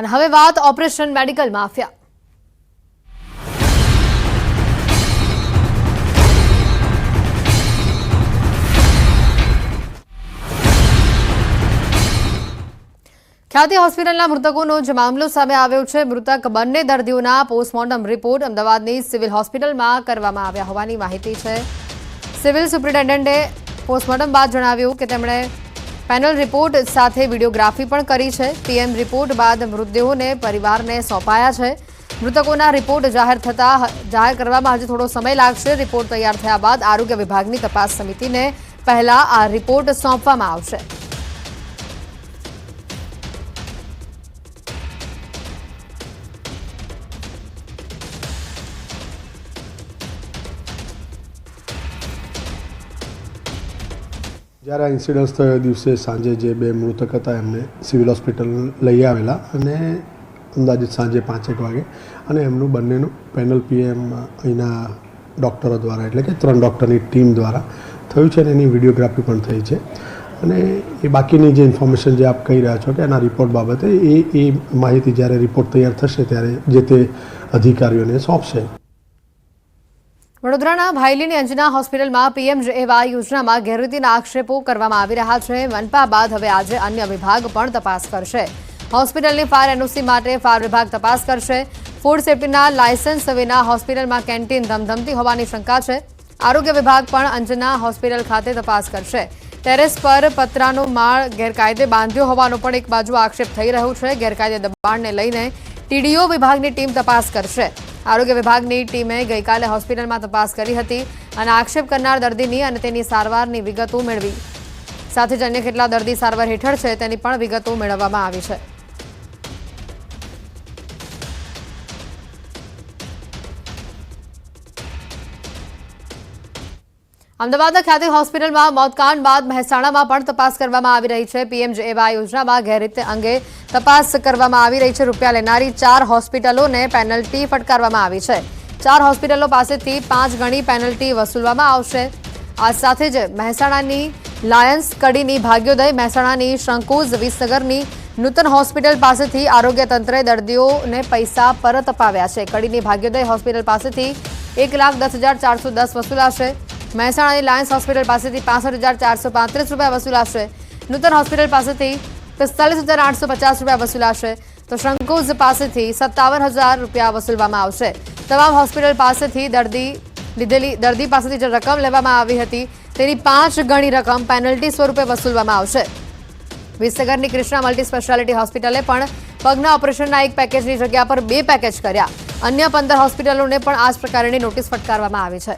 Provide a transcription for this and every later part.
અને હવે વાત ઓપરેશન મેડિકલ માફિયા। ખ્યાતિ હોસ્પિટલના મૃતકોનો જ મામલો સામે આવ્યો છે। મૃતક બંને દર્દીઓના પોસ્ટમોર્ટમ રિપોર્ટ અમદાવાદની સિવિલ હોસ્પિટલમાં કરવામાં આવ્યા હોવાની માહિતી છે। સિવિલ સુપ્રિન્ટેન્ડન્ટે પોસ્ટમોર્ટમ બાદ જણાવ્યું કે તેમણે પેનલ રિપોર્ટ સાથે વિડીયોગ્રાફી પણ કરી છે। પીએમ રિપોર્ટ બાદ મૃતદેહોને પરિવારને સોંપાયા છે। મૃતકોના રિપોર્ટ જાહેર કરવામાં હજી થોડો સમય લાગશે। રિપોર્ટ તૈયાર થયા બાદ આરોગ્ય વિભાગની તપાસ સમિતિને પહેલા આ રિપોર્ટ સોંપવામાં આવશે। જ્યારે આ ઇન્સિડન્સ થયો દિવસે સાંજે જે બે મૃતક હતા એમને સિવિલ હોસ્પિટલ લઈ આવેલા અને અંદાજિત સાંજે 5 વાગે અને એમનું બંનેનું પેનલ પીએમ અહીંના ડૉક્ટરો દ્વારા એટલે કે 3 ડૉક્ટરની ટીમ દ્વારા થયું છે અને એની વિડીયોગ્રાફી પણ થઈ છે અને એ બાકીની જે ઇન્ફોર્મેશન જે આપ કહી રહ્યા છો કે એના રિપોર્ટ બાબતે એ માહિતી જ્યારે રિપોર્ટ તૈયાર થશે ત્યારે જે તે અધિકારીઓને સોંપશે। વડોદરાના ભાયલીની અંજના હોસ્પિટલમાં પીએમજેએવાય યોજનામાં ગેરરીતિના આક્ષેપો કરવામાં આવી રહ્યા છે। મનપા બાદ હવે આજે અન્ય વિભાગ પણ તપાસ કરશે। હોસ્પિટલની ફાયર એનઓસી માટે ફાયર વિભાગ તપાસ કરશે। ફૂડ સેફ્ટીના લાયસન્સ વિના હોસ્પિટલમાં કેન્ટીન ધમધમતી હોવાની શંકા છે। આરોગ્ય વિભાગ પણ અંજના હોસ્પિટલ ખાતે તપાસ કરશે। ટેરેસ પર પતરાનો માળ ગેરકાયદે બાંધ્યો હોવાનો પણ એક બાજુ આક્ષેપ થઈ રહ્યો છે। ગેરકાયદે દબાણને લઈને ટીડીઓ વિભાગની ટીમ તપાસ કરશે। આરોગ્ય વિભાગની ટીમે ગઈકાલે હોસ્પિટલમાં તપાસ કરી હતી અને આક્ષેપ કરનાર દર્દીની અને તેની સારવારની વિગતો મેળવી। સાથે જ અન્ય કેટલા દર્દી સારવાર હેઠળ છે તેની પણ વિગતો મેળવવામાં આવી છે। અમદાવાદના ખ્યાતિ હોસ્પિટલમાં મોતકાંડ બાદ મહેસાણામાં પણ તપાસ કરવામાં આવી રહી છે। પીએમજેએવાય યોજનામાં ગેરરીતિ અંગે તપાસ કરવામાં આવી રહી છે। રૂપિયા લેનારી 4 હોસ્પિટલોને પેનલ્ટી ફટકારવામાં આવી છે। 4 હોસ્પિટલો પાસેથી 5 ગણી પેનલ્ટી વસૂલવામાં આવશે। આ સાથે જ મહેસાણાની લાયન્સ, કડીની ભાગ્યોદય, મહેસાણાની શંકુઝ, વિસનગરની નૂતન હોસ્પિટલ પાસેથી આરોગ્ય તંત્રે દર્દીઓને પૈસા પરત અપાવ્યા છે। કડીની ભાગ્યોદય હોસ્પિટલ પાસેથી 1,10,410 વસૂલાશે। મહેસાણાની લાયન્સ હોસ્પિટલ પાસેથી 65,435 રૂપિયા વસૂલાશે। નૂતન હોસ્પિટલ પાસેથી 45,850 રૂપિયા વસૂલાશે તો શંકુઝ પાસેથી 57,000 રૂપિયા વસૂલવામાં આવશે। તમામ હોસ્પિટલ પાસેથી દર્દી પાસેથી જે રકમ લેવામાં આવી હતી તેની 5 ગણી રકમ પેનલ્ટી સ્વરૂપે વસૂલવામાં આવશે। વિસનગરની કૃષ્ણા મલ્ટી સ્પેશિયાલિટી હોસ્પિટલે પણ પગના ઓપરેશનના એક પેકેજની જગ્યા પર 2 પેકેજ કર્યા। અન્ય 15 હોસ્પિટલોને પણ આ જ પ્રકારની નોટિસ ફટકારવામાં આવી છે।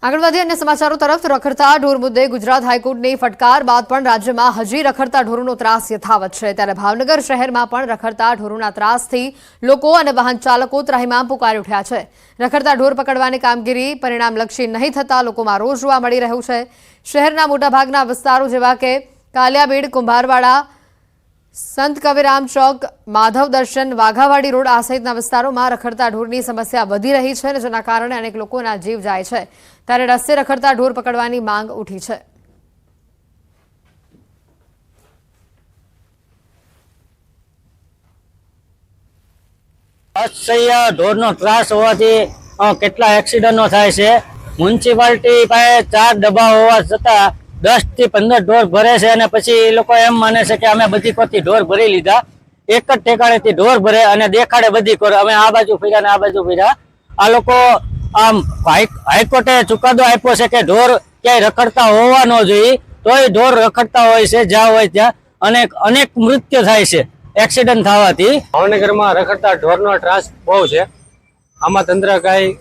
આગળ વધીએ અન્ય સમાચારો તરફ। રખડતા ઢોર મુદ્દે ગુજરાત હાઈકોર્ટની ફટકાર બાદ પણ રાજ્યમાં હજી રખડતા ઢોરોનો ત્રાસ યથાવત છે। ત્યારે ભાવનગર શહેરમાં પણ રખડતા ઢોરોના ત્રાસથી લોકો અને વાહન ચાલકો ત્રાહિમામ પુકારી ઉઠ્યા છે। રખડતા ઢોર પકડવાની કામગીરી પરિણામલક્ષી નહીં થતા લોકોમાં રોષ જોવા મળી રહ્યો છે। શહેરના મોટાભાગના વિસ્તારો જેવા કે કાલિયાબીડ, કુંભારવાડા, સંત કબીરામ ચોક, માધવ દર્શન, વાઘાવાડી રોડ આ સહિતના વિસ્તારોમાં રખડતા ઢોરની સમસ્યા વધી રહી છે અને જેના કારણે અનેક લોકોના જીવ જાય છે। ત્યારે રસ્તે રખડતા ઢોર પકડવાની માંગ ઉઠી છે। અસહ્ય ઢોરનો ત્રાસ હોવાથી કેટલા એક્સિડન્ટો થાય છે। મ્યુનિસિપાલિટી પાસે 4 ડબ્બા હોવા છતાં 10 થી 15 ઢોર ભરે છે અને પછી એ લોકો એમ માને છે કે અમે બધી કોરથી ઢોર ભરી લીધા। એક જ ઠેકાણેથી ઢોર ભરે અને દેખાડે બધી કોર, અમે આ બાજુ ફર્યા ને આ બાજુ ફર્યા। આ લોકો આમ હાઈકોર્ટે ચુકાદો આપ્યો છે કે ઢોર ક્યાંય રખડતા હોવા ન જોઈએ, તોય ઢોર રખડતા હોય છે જ્યાં હોય ત્યાં અનેક મૃત્યુ થાય છે એક્સિડન્ટ થવાથી। ભાવનગરમાં રખડતા ઢોરનો ત્રાસ બહુ છે। આમાં તંત્ર કાંઈ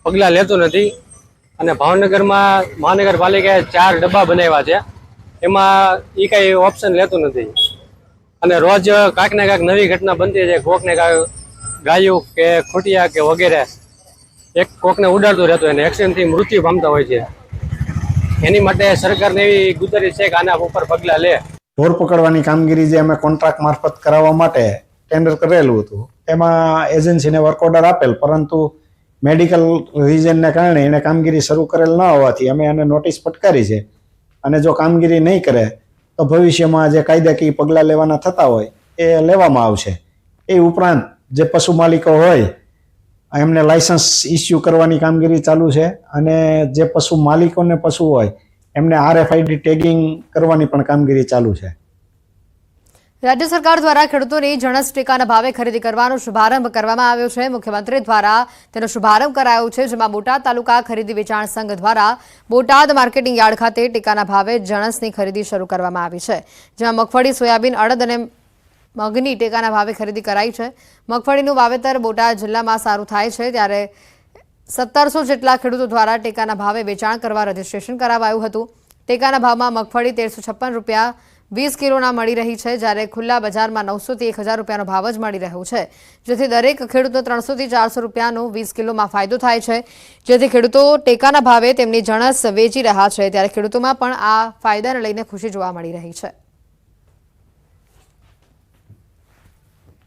પગલાં લેતું નથી અને ભાવનગરમાં મહાનગરપાલિકાએ 4 ડબ્બા બનાવ્યા છે, એમાં એ કાંઈ ઓપ્શન લેતું નથી અને રોજ કાંઈક ને કાંઈક નવી ઘટના બનતી છે। કોકને કાંઈ ગાયું કે ખૂટિયા કે વગેરે એક કોકને ઉડાડતું રહેતું એને એક્સિડન્ટથી મૃત્યુ પામતા હોય છે। એની માટે સરકારને એવી ગુજારિશ છે કે આના ઉપર પગલાં લે। ઢોર પકડવાની કામગીરી જે અમે કોન્ટ્રાક્ટ મારફત કરાવવા માટે ટેન્ડર કરેલું હતું, એમાં એજન્સીને વર્ક ઓર્ડર આપેલ, પરંતુ મેડિકલ રીઝનને કારણે એણે કામગીરી શરૂ કરેલ ન હોવાથી અમે એને નોટિસ ફટકારી છે અને જો કામગીરી નહીં કરે તો ભવિષ્યમાં જે કાયદાકીય પગલાં લેવાના થતા હોય એ લેવામાં આવશે. એ ઉપરાંત જે પશુ માલિકો હોય એમને લાયસન્સ ઇસ્યુ કરવાની કામગીરી ચાલુ છે અને જે પશુ માલિકોને પશુ હોય એમને RFID ટેગિંગ કરવાની પણ કામગીરી ચાલુ છે. રાજ્ય સરકાર દ્વારા ખેડૂતોની જણસ ટેકાના ભાવે ખરીદી કરવાનો શુભારંભ કરવામાં આવ્યો છે. મુખ્યમંત્રી દ્વારા તેનો શુભારંભ કરાયો છે, જેમાં બોટાદ તાલુકા ખરીદી વેચાણ સંઘ દ્વારા બોટાદ માર્કેટિંગ યાર્ડ ખાતે ટેકાના ભાવે જણસની ખરીદી શરૂ કરવામાં આવી છે, જેમાં મગફળી, સોયાબીન, અડદ અને મગની ટેકાના ભાવે ખરીદી કરાઈ છે. મગફળીનું વાવેતર બોટાદ જિલ્લામાં સારું થાય છે, ત્યારે 1700 જેટલા ખેડૂતો દ્વારા ટેકાના ભાવે વેચાણ કરવા રજીસ્ટ્રેશન કરાવાયું હતું. ટેકાના ભાવમાં મગફળી 1356 રૂપિયા 20 કિલોના મળી રહી છે, જ્યારે ખુલ્લા બજારમાં 900 થી 1000 રૂપિયાનો ભાવ જ મળી રહ્યો છે, જેથી દરેક ખેડૂતો 300 થી 400 રૂપિયાનો 20 કિલોમાં ફાયદો થાય છે, જેથી ખેડૂતો ટેકાના ભાવે તેમની જણસ વેચી રહ્યા છે. ત્યારે ખેડૂતોમાં પણ આ ફાયદાને લઈને ખુશી જોવા મળી રહી છે.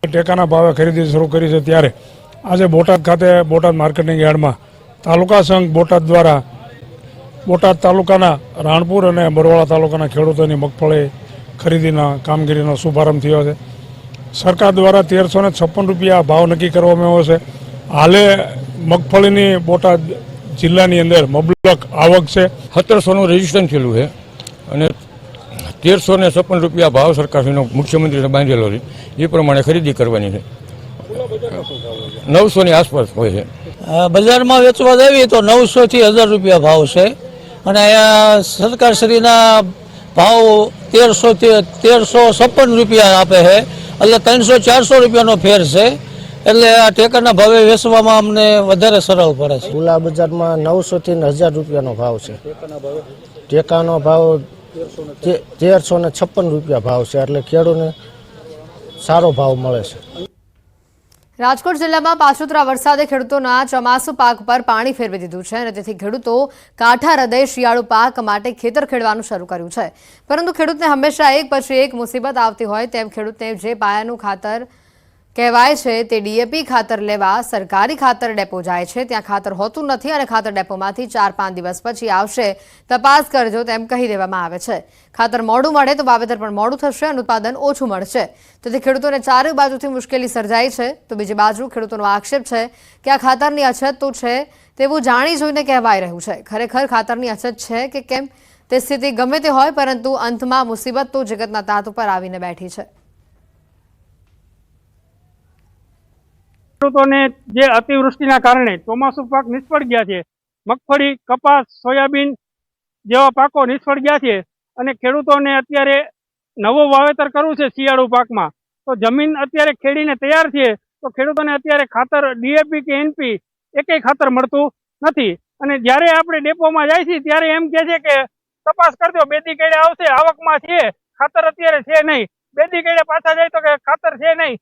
ટેકાના ભાવે ખરીદી શરૂ કરી છે, ત્યારે આજે બોટાદ ખાતે બોટાદ માર્કેટિંગ યાર્ડમાં તાલુકા સંઘ બોટાદ દ્વારા બોટાદ તાલુકાના રાણપુર અને બરવાળા તાલુકાના ખેડૂતોની મગફળી ખરીદીના કામગીરીનો શુભારંભ થયો છે. સરકાર દ્વારા 1356 રૂપિયા ભાવ નક્કી કરવામાં આવ્યો છે. હાલે મગફળીની બોટાદ જિલ્લાની અંદર મબલક આવક છે. 1700નું રજીસ્ટ્રેશન થયેલું છે અને 1356 રૂપિયા ભાવ સરકારશ્રીનો મુખ્યમંત્રીને બાંધેલો છે. એ પ્રમાણે ખરીદી કરવાની છે. 900ની આસપાસ હોય છે. બજારમાં વેચવા દેવી તો 900 થી 1000 રૂપિયા ભાવ છે અને સરકારશ્રીના ભાવ 1356 રૂપિયા આપે છે, એટલે 300-400 રૂપિયાનો ફેર છે. એટલે આ ટેકાના ભાવે વેચવામાં અમને વધારે સરળ પડે છે. ખુલ્લા બજારમાં 900 થી 1000 રૂપિયાનો ભાવ છે. ટેકાનો ભાવ 1356 રૂપિયા ભાવ છે, એટલે ખેડૂતને સારો ભાવ મળે છે. રાજકોટ જિલ્લામાં પાછોતરા વરસાદે ખેડૂતોના ચોમાસુ પાક પર પાણી ફેરવી દીધું છે અને તેથી ખેડૂતો કાંઠા હૃદય શિયાળુ પાક માટે ખેતર ખેડવાનું શરૂ કર્યું છે. પરંતુ ખેડૂતને હંમેશા એક પછી એક મુસીબત આવતી હોય તેમ ખેડૂતને જે પાયાનું ખાતર કહેવાય છે તે ડીએપી ખાતર લેવા સરકારી ખાતર ડેપો જાય છે, ત્યાં ખાતર હોતું નથી અને ખાતર ડેપોમાંથી 4-5 દિવસ પછી આવશે, તપાસ કરજો તેમ કહી દેવામાં આવે છે. ખાતર મોડું મળે તો વાવેતર પણ મોડું થશે અને ઉત્પાદન ઓછું મળશે, તેથી ખેડૂતોને ચારે બાજુથી મુશ્કેલી સર્જાઈ છે. તો બીજી બાજુ ખેડૂતોનો આક્ષેપ છે કે આ ખાતરની અછત તો છે તેવું જાણી જોઈને કહેવાઈ રહ્યું છે. ખરેખર ખાતરની અછત છે કે કેમ તે સ્થિતિ ગમે તે હોય, પરંતુ અંતમાં મુસીબત તો જગતના તાત ઉપર આવીને બેઠી છે. ખેડૂતોને જે અતિવૃષ્ટિના કારણે ચોમાસુ પાક નિષ્ફળ ગયા છે, મગફળી, કપાસ, સોયાબીન જેવા પાકો નિષ્ફળ ગયા છે અને ખેડૂતોને અત્યારે નવો વાવેતર કરવું છે શિયાળુ પાકમાં, તો જમીન અત્યારે ખેડીને તૈયાર છે, તો ખેડૂતોને અત્યારે ખાતર ડીએપી કે એનપી એકેય ખાતર મળતું નથી. અને જ્યારે આપણે ડેપોમાં જાય છે ત્યારે એમ કહે છે કે તપાસ કરજો, 2 દી કેડે આવશે, આવકમાં છે, ખાતર અત્યારે છે નહીં. 2 દી કેડે પાછા જાય તો કે ખાતર છે નહીં,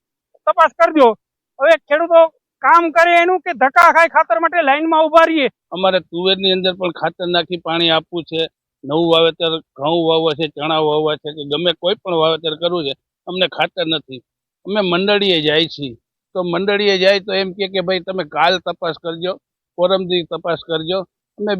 તપાસ કરજો. હવે ખેડૂતો કામ કરે એનું કે ધક્કા ખાય ખાતર માટે લાઈનમાં ઉભા રહીએ. અમારે તુવેરની અંદર પણ ખાતર નાખી પાણી આપવું છે, નવું વાવેતર ઘઉં વાવવા છે, ચણા વાવવા છે કે ગમે કોઈ પણ વાવેતર કરવું છે, અમને ખાતર નથી. અમે મંડળીએ જાય છીએ તો મંડળીએ જાય તો એમ કે ભાઈ તમે કાલ તપાસ કરજો, પરમદી તપાસ કરજો. અમે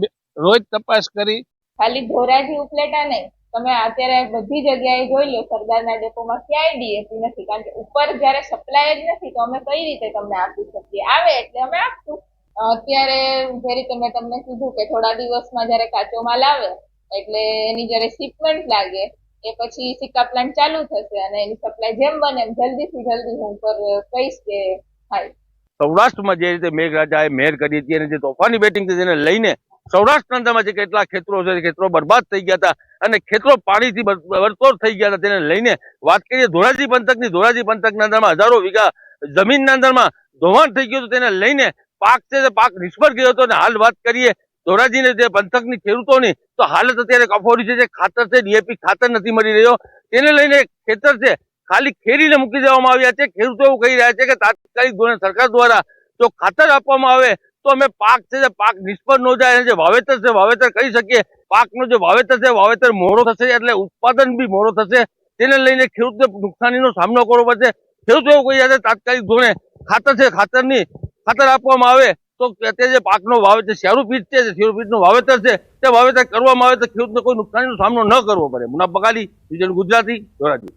રોજ તપાસ કરી. ખાલી ધોરાજી ઉપલેટા નહીં, તમે અત્યારે બધી જગ્યાએ જોઈ લો, સરદારના ડેપોમાં ક્યાંય ડીએપી નથી, કારણ કે ઉપર જયારે સપ્લાય જ નથી તો અમે કઈ રીતે તમને આપી શકીએ. આવે એટલે અમે આપશું. અત્યારે જે રીતે મેં તમને કીધું કે થોડા દિવસમાં જયારે કાચો માલ આવે એટલે એની જયારે શિપમેન્ટ લાગે એ પછી સિક્કા પ્લાન્ટ ચાલુ થશે અને એની સપ્લાય જેમ બને એમ જલ્દીથી જલ્દી હું પર કહીશ કે થાય. સૌરાષ્ટ્રમાં જે રીતે મેઘરાજાએ મહેર કરી હતી અને જે તોફાની બેટિંગ હતી તેને લઈને સૌરાષ્ટ્રના અંદરમાં જે કેટલા ખેતરો છે, ખેતરો બરબાદ થઈ ગયા હતા અને ખેતરો પાણીથી બરતોડ થઈ ગયા હતા, તેને લઈને વાત કરીએ ધોરાજી પંથકના અંદરમાં હજારો વીઘા જમીનના અંદરમાં ધોવાણ થઈ ગયું હતું, તેને લઈને પાક છે તે પાક નિષ્ફળ ગયો હતો. અને હાલ વાત કરીએ ધોરાજીને જે પંથકની ખેડૂતોની, તો હાલત અત્યારે કફોડી છે, જે ખાતર છે ડીએપી ખાતર નથી મળી રહ્યો, તેને લઈને ખેતર છે ખાલી ખેડીને મૂકી દેવામાં આવ્યા છે. ખેડૂતો એવું કહી રહ્યા છે કે તાત્કાલિક ધોરણે સરકાર દ્વારા જો ખાતર આપવામાં આવે તો અમે પાક છે પાક નિષ્ફળ ન જાય, જે વાવેતર છે વાવેતર કરી શકીએ. પાકનો જે વાવેતર છે વાવેતર મોડો થશે એટલે ઉત્પાદન બી મોડો થશે, તેને લઈને ખેડૂતને નુકસાનીનો સામનો કરવો પડશે. ખેડૂતો એવું કહી રહ્યા છે તાત્કાલિક ધોરણે ખાતર છે ખાતર આપવામાં આવે તો અત્યારે જે પાકનો વાવેતર શેરુપીટનું વાવેતર છે તે વાવેતર કરવામાં આવે તો ખેડૂતને કોઈ નુકસાનીનો સામનો ન કરવો પડે. મુનાફ બકાલી, વિજન ગુજરાતી, ધોરાજી.